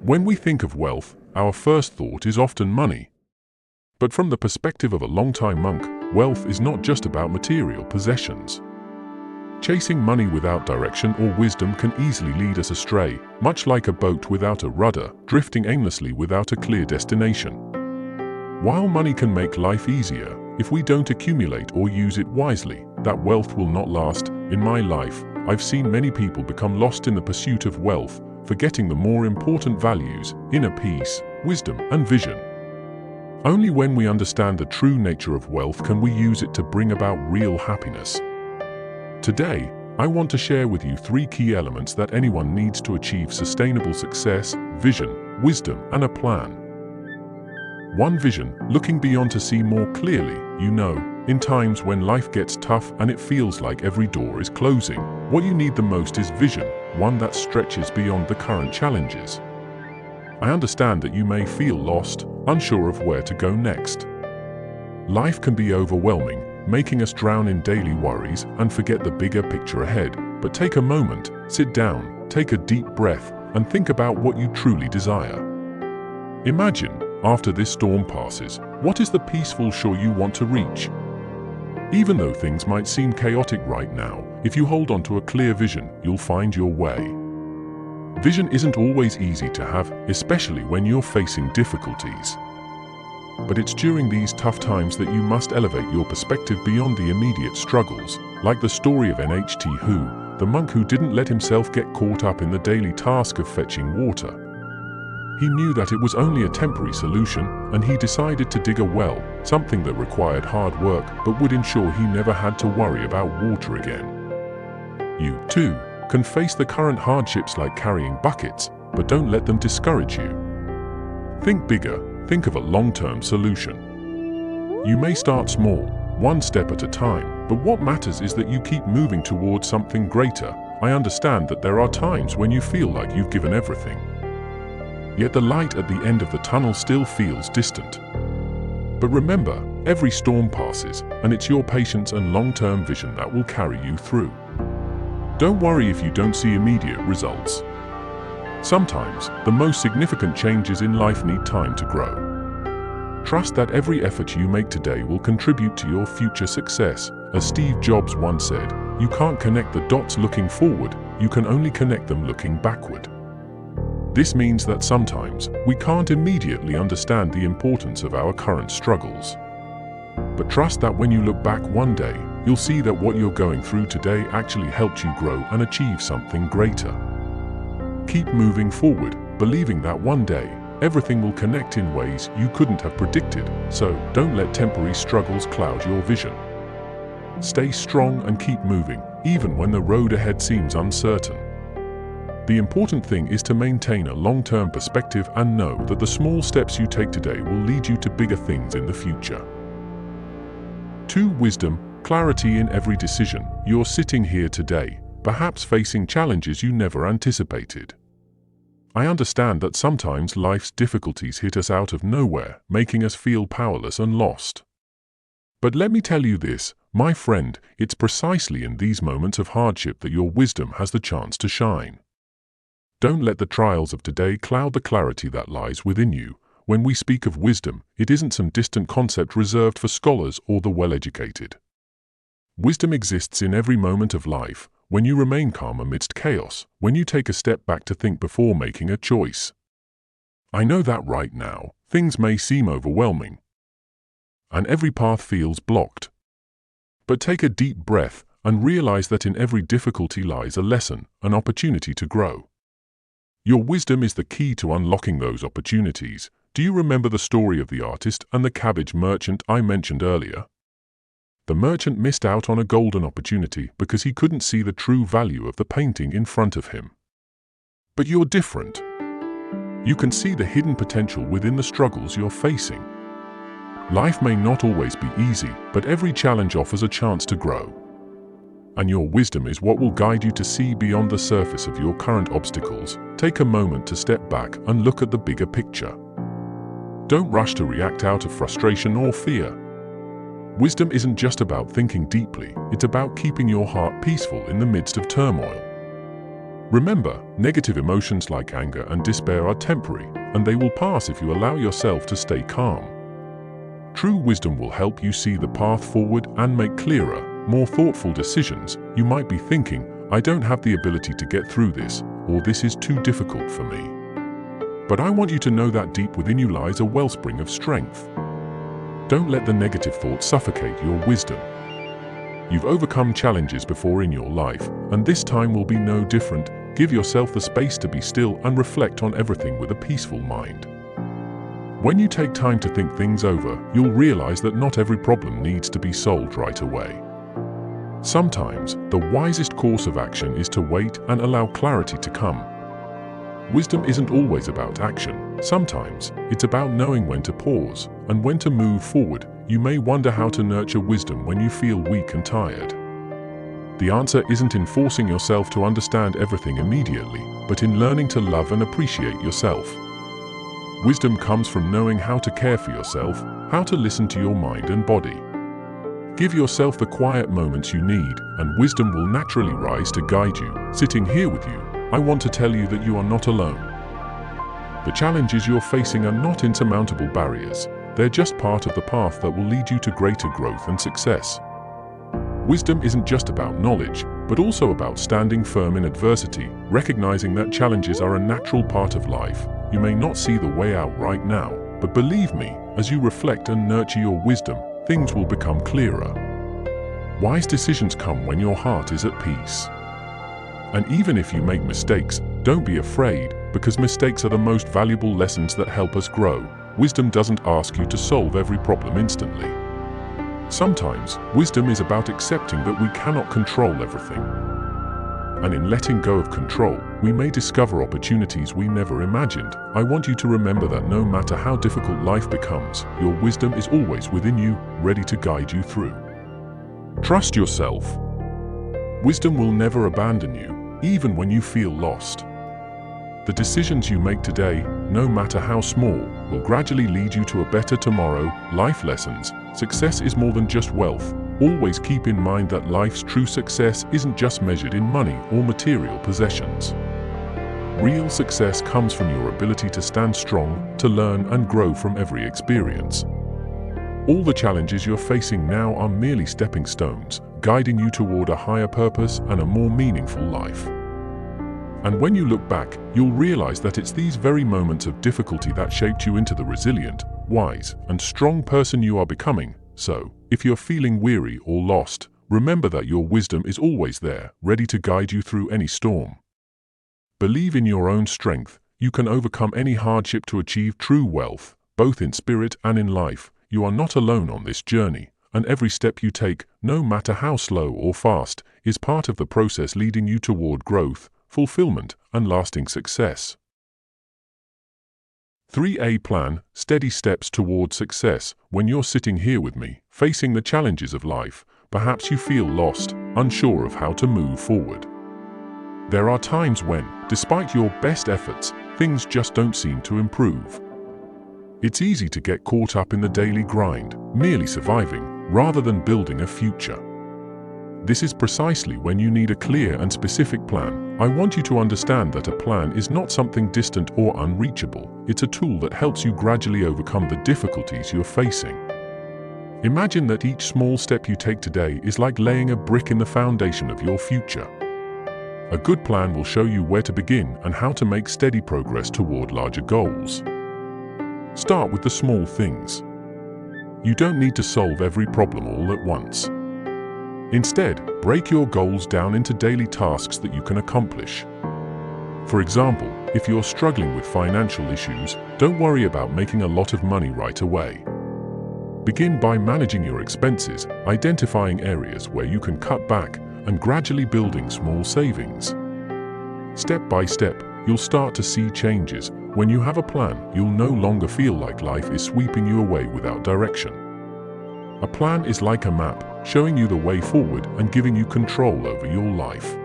When we think of wealth, our first thought is often money. But from the perspective of a long-time monk, wealth is not just about material possessions. Chasing money without direction or wisdom can easily lead us astray, much like a boat without a rudder, drifting aimlessly without a clear destination. While money can make life easier, if we don't accumulate or use it wisely, that wealth will not last. In my life, I've seen many people become lost in the pursuit of wealth, forgetting the more important values, inner peace, wisdom, and vision. Only when we understand the true nature of wealth can we use it to bring about real happiness. Today, I want to share with you 3 key elements that anyone needs to achieve sustainable success: vision, wisdom, and a plan. 1. Vision, looking beyond to see more clearly. In times when life gets tough and it feels like every door is closing, what you need the most is vision, one that stretches beyond the current challenges. I understand that you may feel lost, unsure of where to go next. Life can be overwhelming, making us drown in daily worries and forget the bigger picture ahead. But take a moment, sit down, take a deep breath, and think about what you truly desire. Imagine, after this storm passes, what is the peaceful shore you want to reach? Even though things might seem chaotic right now, if you hold on to a clear vision, you'll find your way. Vision isn't always easy to have, especially when you're facing difficulties. But it's during these tough times that you must elevate your perspective beyond the immediate struggles, like the story of Nht Hu, the monk who didn't let himself get caught up in the daily task of fetching water. He knew that it was only a temporary solution, and he decided to dig a well, something that required hard work but would ensure he never had to worry about water again. You, too, can face the current hardships like carrying buckets, but don't let them discourage you. Think bigger, think of a long-term solution. You may start small, one step at a time, but what matters is that you keep moving towards something greater. I understand that there are times when you feel like you've given everything. Yet the light at the end of the tunnel still feels distant. But remember, every storm passes, and it's your patience and long-term vision that will carry you through. Don't worry if you don't see immediate results. Sometimes, the most significant changes in life need time to grow. Trust that every effort you make today will contribute to your future success. As Steve Jobs once said, you can't connect the dots looking forward, you can only connect them looking backward. This means that sometimes, we can't immediately understand the importance of our current struggles. But trust that when you look back one day, you'll see that what you're going through today actually helped you grow and achieve something greater. Keep moving forward, believing that one day, everything will connect in ways you couldn't have predicted, so don't let temporary struggles cloud your vision. Stay strong and keep moving, even when the road ahead seems uncertain. The important thing is to maintain a long-term perspective and know that the small steps you take today will lead you to bigger things in the future. 2. Wisdom, clarity in every decision. You're sitting here today, perhaps facing challenges you never anticipated. I understand that sometimes life's difficulties hit us out of nowhere, making us feel powerless and lost. But let me tell you this, my friend, it's precisely in these moments of hardship that your wisdom has the chance to shine. Don't let the trials of today cloud the clarity that lies within you. When we speak of wisdom, it isn't some distant concept reserved for scholars or the well-educated. Wisdom exists in every moment of life, when you remain calm amidst chaos, when you take a step back to think before making a choice. I know that right now, things may seem overwhelming, and every path feels blocked. But take a deep breath and realize that in every difficulty lies a lesson, an opportunity to grow. Your wisdom is the key to unlocking those opportunities. Do you remember the story of the artist and the cabbage merchant I mentioned earlier? The merchant missed out on a golden opportunity because he couldn't see the true value of the painting in front of him. But you're different. You can see the hidden potential within the struggles you're facing. Life may not always be easy, but every challenge offers a chance to grow. And your wisdom is what will guide you to see beyond the surface of your current obstacles. Take a moment to step back and look at the bigger picture. Don't rush to react out of frustration or fear. Wisdom isn't just about thinking deeply, it's about keeping your heart peaceful in the midst of turmoil. Remember, negative emotions like anger and despair are temporary, and they will pass if you allow yourself to stay calm. True wisdom will help you see the path forward and make clearer, more thoughtful decisions. You might be thinking, I don't have the ability to get through this, or this is too difficult for me. But I want you to know that deep within you lies a wellspring of strength. Don't let the negative thoughts suffocate your wisdom. You've overcome challenges before in your life, and this time will be no different. Give yourself the space to be still and reflect on everything with a peaceful mind. When you take time to think things over, you'll realize that not every problem needs to be solved right away. Sometimes, the wisest course of action is to wait and allow clarity to come. Wisdom isn't always about action. Sometimes, it's about knowing when to pause and when to move forward. You may wonder how to nurture wisdom when you feel weak and tired. The answer isn't in forcing yourself to understand everything immediately, but in learning to love and appreciate yourself. Wisdom comes from knowing how to care for yourself, how to listen to your mind and body. Give yourself the quiet moments you need, and wisdom will naturally rise to guide you. Sitting here with you, I want to tell you that you are not alone. The challenges you're facing are not insurmountable barriers. They're just part of the path that will lead you to greater growth and success. Wisdom isn't just about knowledge, but also about standing firm in adversity, recognizing that challenges are a natural part of life. You may not see the way out right now, but believe me, as you reflect and nurture your wisdom, things will become clearer. Wise decisions come when your heart is at peace. And even if you make mistakes, don't be afraid, because mistakes are the most valuable lessons that help us grow. Wisdom doesn't ask you to solve every problem instantly. Sometimes, wisdom is about accepting that we cannot control everything. And in letting go of control, we may discover opportunities we never imagined. I want you to remember that no matter how difficult life becomes, your wisdom is always within you, ready to guide you through. Trust yourself. Wisdom will never abandon you, even when you feel lost. The decisions you make today, no matter how small, will gradually lead you to a better tomorrow. Life lessons. Success is more than just wealth. Always keep in mind that life's true success isn't just measured in money or material possessions. Real success comes from your ability to stand strong, to learn and grow from every experience. All the challenges you're facing now are merely stepping stones, guiding you toward a higher purpose and a more meaningful life. And when you look back, you'll realize that it's these very moments of difficulty that shaped you into the resilient, wise, and strong person you are becoming. So, if you're feeling weary or lost, remember that your wisdom is always there, ready to guide you through any storm. Believe in your own strength. You can overcome any hardship to achieve true wealth, both in spirit and in life. You are not alone on this journey, and every step you take, no matter how slow or fast, is part of the process leading you toward growth, fulfillment, and lasting success. 3A Plan, steady steps toward success. When you're sitting here with me, facing the challenges of life, perhaps you feel lost, unsure of how to move forward. There are times when, despite your best efforts, things just don't seem to improve. It's easy to get caught up in the daily grind, merely surviving, rather than building a future. This is precisely when you need a clear and specific plan. I want you to understand that a plan is not something distant or unreachable. It's a tool that helps you gradually overcome the difficulties you're facing. Imagine that each small step you take today is like laying a brick in the foundation of your future. A good plan will show you where to begin and how to make steady progress toward larger goals. Start with the small things. You don't need to solve every problem all at once. Instead, break your goals down into daily tasks that you can accomplish. For example, if you're struggling with financial issues, don't worry about making a lot of money right away. Begin by managing your expenses, identifying areas where you can cut back, and gradually building small savings. Step by step, you'll start to see changes. When you have a plan, you'll no longer feel like life is sweeping you away without direction. A plan is like a map, showing you the way forward and giving you control over your life.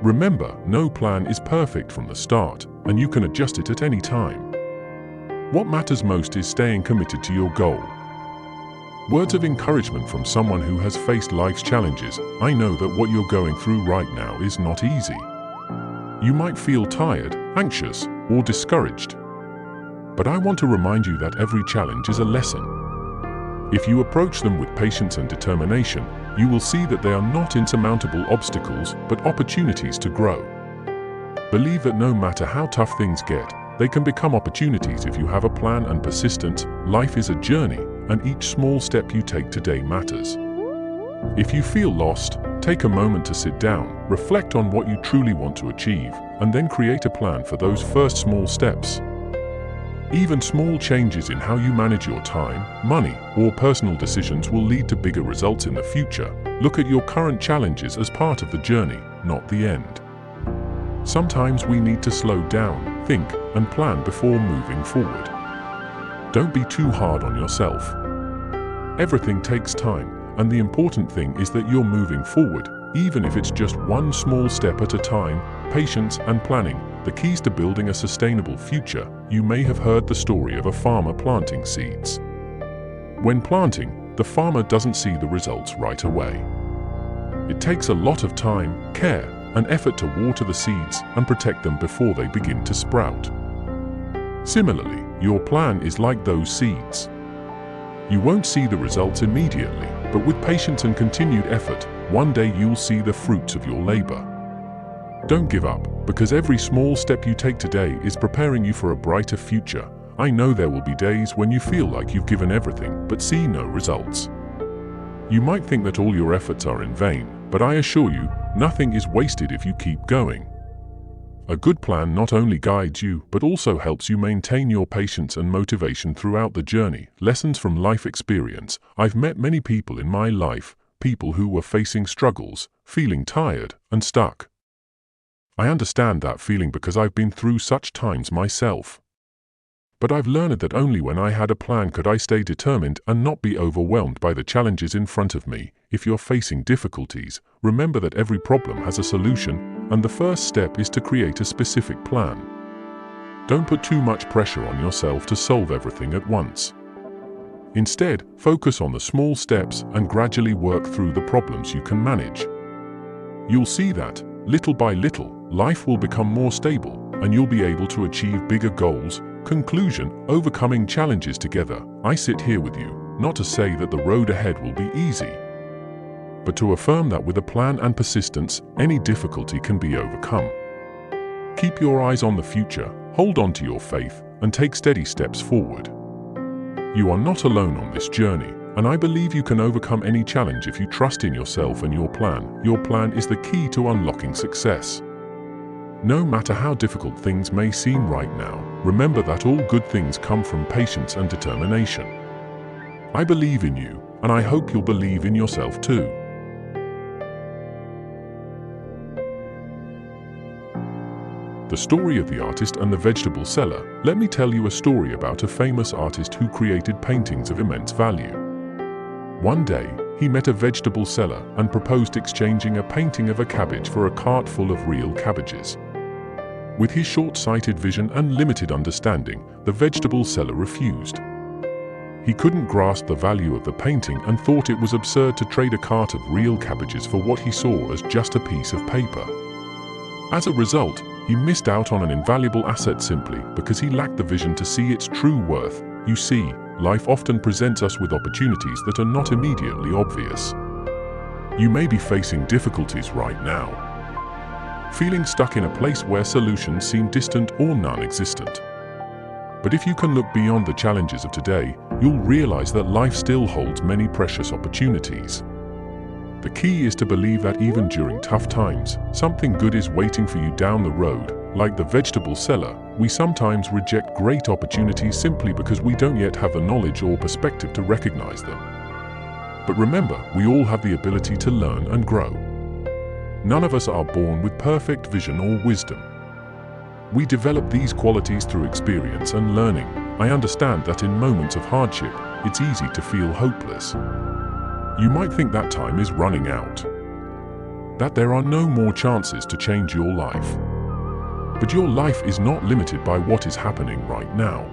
Remember, no plan is perfect from the start, and you can adjust it at any time. What matters most is staying committed to your goal. Words of encouragement from someone who has faced life's challenges. I know that what you're going through right now is not easy. You might feel tired, anxious, or discouraged. But I want to remind you that every challenge is a lesson. If you approach them with patience and determination, you will see that they are not insurmountable obstacles, but opportunities to grow. Believe that no matter how tough things get, they can become opportunities if you have a plan and persistence. Life is a journey, and each small step you take today matters. If you feel lost, take a moment to sit down, reflect on what you truly want to achieve, and then create a plan for those first small steps. Even small changes in how you manage your time, money, or personal decisions will lead to bigger results in the future. Look at your current challenges as part of the journey, not the end. Sometimes we need to slow down, think, and plan before moving forward. Don't be too hard on yourself. Everything takes time, and the important thing is that you're moving forward, even if it's just one small step at a time. Patience and planning, the keys to building a sustainable future. You may have heard the story of a farmer planting seeds. When planting, the farmer doesn't see the results right away. It takes a lot of time, care, and effort to water the seeds and protect them before they begin to sprout. Similarly, your plan is like those seeds. You won't see the results immediately, but with patience and continued effort, one day you'll see the fruits of your labor. Don't give up, because every small step you take today is preparing you for a brighter future. I know there will be days when you feel like you've given everything, but see no results. You might think that all your efforts are in vain, but I assure you, nothing is wasted if you keep going. A good plan not only guides you, but also helps you maintain your patience and motivation throughout the journey. Lessons from life experience. I've met many people in my life, people who were facing struggles, feeling tired and stuck. I understand that feeling because I've been through such times myself. But I've learned that only when I had a plan could I stay determined and not be overwhelmed by the challenges in front of me. If you're facing difficulties, remember that every problem has a solution, and the first step is to create a specific plan. Don't put too much pressure on yourself to solve everything at once. Instead, focus on the small steps and gradually work through the problems you can manage. You'll see that, little by little, life will become more stable, and you'll be able to achieve bigger goals. Conclusion: overcoming challenges together. I sit here with you, not to say that the road ahead will be easy, but to affirm that with a plan and persistence, any difficulty can be overcome. Keep your eyes on the future, hold on to your faith, and take steady steps forward. You are not alone on this journey, and I believe you can overcome any challenge if you trust in yourself and your plan. Your plan is the key to unlocking success. No matter how difficult things may seem right now, remember that all good things come from patience and determination. I believe in you, and I hope you'll believe in yourself too. The story of the artist and the vegetable seller. Let me tell you a story about a famous artist who created paintings of immense value. One day, he met a vegetable seller and proposed exchanging a painting of a cabbage for a cart full of real cabbages. With his short-sighted vision and limited understanding, the vegetable seller refused. He couldn't grasp the value of the painting and thought it was absurd to trade a cart of real cabbages for what he saw as just a piece of paper. As a result, he missed out on an invaluable asset simply because he lacked the vision to see its true worth. You see, life often presents us with opportunities that are not immediately obvious. You may be facing difficulties right now, feeling stuck in a place where solutions seem distant or non-existent. But if you can look beyond the challenges of today, you'll realize that life still holds many precious opportunities. The key is to believe that even during tough times, something good is waiting for you down the road. Like the vegetable seller, we sometimes reject great opportunities simply because we don't yet have the knowledge or perspective to recognize them. But remember, we all have the ability to learn and grow. None of us are born with perfect vision or wisdom. We develop these qualities through experience and learning. I understand that in moments of hardship, it's easy to feel hopeless. You might think that time is running out, that there are no more chances to change your life. But your life is not limited by what is happening right now.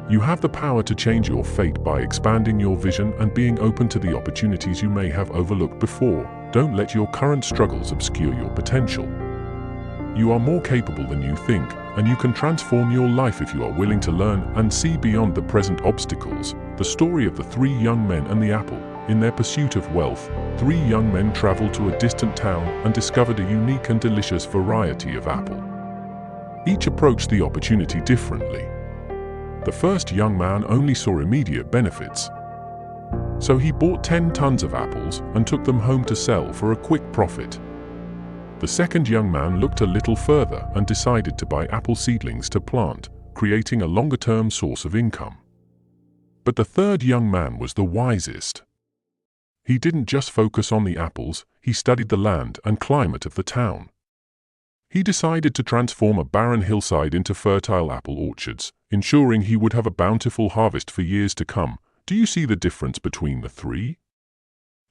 You have the power to change your fate by expanding your vision and being open to the opportunities you may have overlooked before. Don't let your current struggles obscure your potential. You are more capable than you think, and you can transform your life if you are willing to learn and see beyond the present obstacles. The story of the three young men and the apple. In their pursuit of wealth, three young men traveled to a distant town and discovered a unique and delicious variety of apple. Each approached the opportunity differently. The first young man only saw immediate benefits, so he bought 10 tons of apples and took them home to sell for a quick profit. The second young man looked a little further and decided to buy apple seedlings to plant, creating a longer-term source of income. But the third young man was the wisest. He didn't just focus on the apples, he studied the land and climate of the town. He decided to transform a barren hillside into fertile apple orchards, ensuring he would have a bountiful harvest for years to come. Do you see the difference between the three?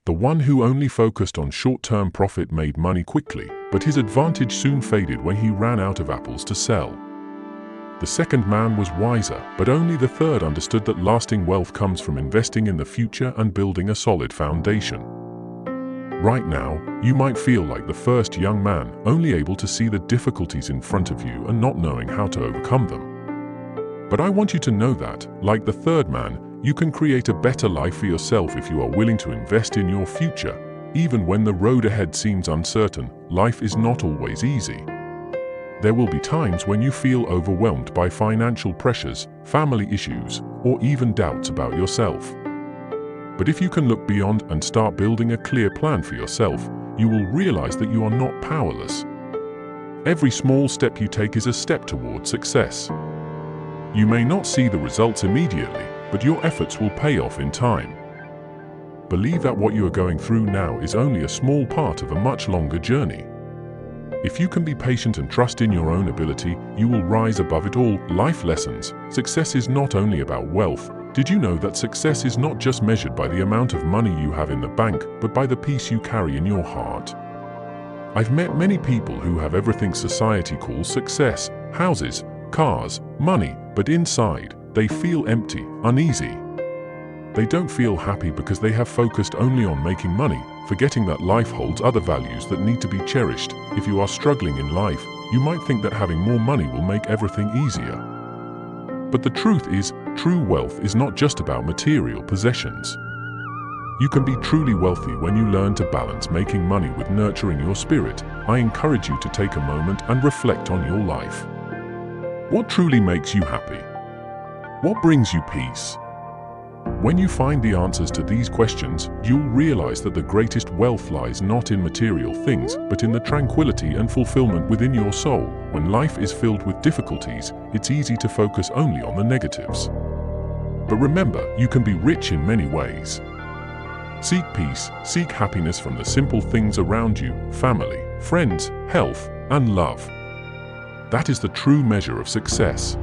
The one who only focused on short-term profit made money quickly, but his advantage soon faded when he ran out of apples to sell. The second man was wiser, but only the third understood that lasting wealth comes from investing in the future and building a solid foundation. Right now, you might feel like the first young man, only able to see the difficulties in front of you and not knowing how to overcome them. But I want you to know that, like the third man, you can create a better life for yourself if you are willing to invest in your future. Even when the road ahead seems uncertain, life is not always easy. There will be times when you feel overwhelmed by financial pressures, family issues, or even doubts about yourself. But if you can look beyond and start building a clear plan for yourself, you will realize that you are not powerless. Every small step you take is a step toward success. You may not see the results immediately, but your efforts will pay off in time. Believe that what you are going through now is only a small part of a much longer journey. If you can be patient and trust in your own ability, you will rise above it all. Life lessons. Success is not only about wealth. Did you know that success is not just measured by the amount of money you have in the bank, but by the peace you carry in your heart? I've met many people who have everything society calls success: houses, cars, money, but inside, they feel empty, uneasy. They don't feel happy because they have focused only on making money, forgetting that life holds other values that need to be cherished. If you are struggling in life, you might think that having more money will make everything easier. But the truth is, true wealth is not just about material possessions. You can be truly wealthy when you learn to balance making money with nurturing your spirit. I encourage you to take a moment and reflect on your life. What truly makes you happy? What brings you peace? When you find the answers to these questions, you'll realize that the greatest wealth lies not in material things, but in the tranquility and fulfillment within your soul. When life is filled with difficulties, it's easy to focus only on the negatives. But remember, you can be rich in many ways. Seek peace, seek happiness from the simple things around you: family, friends, health, and love. That is the true measure of success.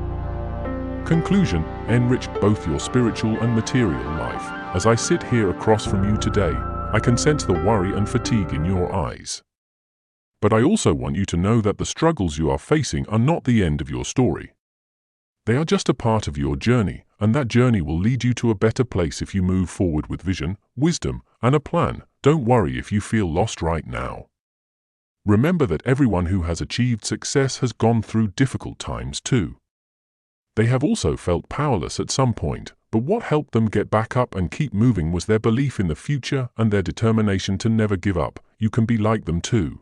Conclusion: enrich both your spiritual and material life. As I sit here across from you today, I can sense the worry and fatigue in your eyes. But I also want you to know that the struggles you are facing are not the end of your story. They are just a part of your journey, and that journey will lead you to a better place if you move forward with vision, wisdom, and a plan. Don't worry if you feel lost right now. Remember that everyone who has achieved success has gone through difficult times too. They have also felt powerless at some point, but what helped them get back up and keep moving was their belief in the future and their determination to never give up. You can be like them too.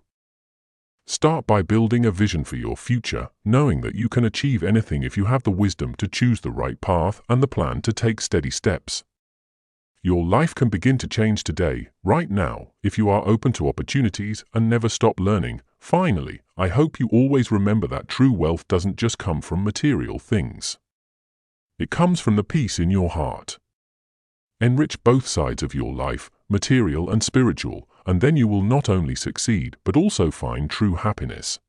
Start by building a vision for your future, knowing that you can achieve anything if you have the wisdom to choose the right path and the plan to take steady steps. Your life can begin to change today, right now, if you are open to opportunities and never stop learning. Finally, I hope you always remember that true wealth doesn't just come from material things. It comes from the peace in your heart. Enrich both sides of your life, material and spiritual, and then you will not only succeed but also find true happiness.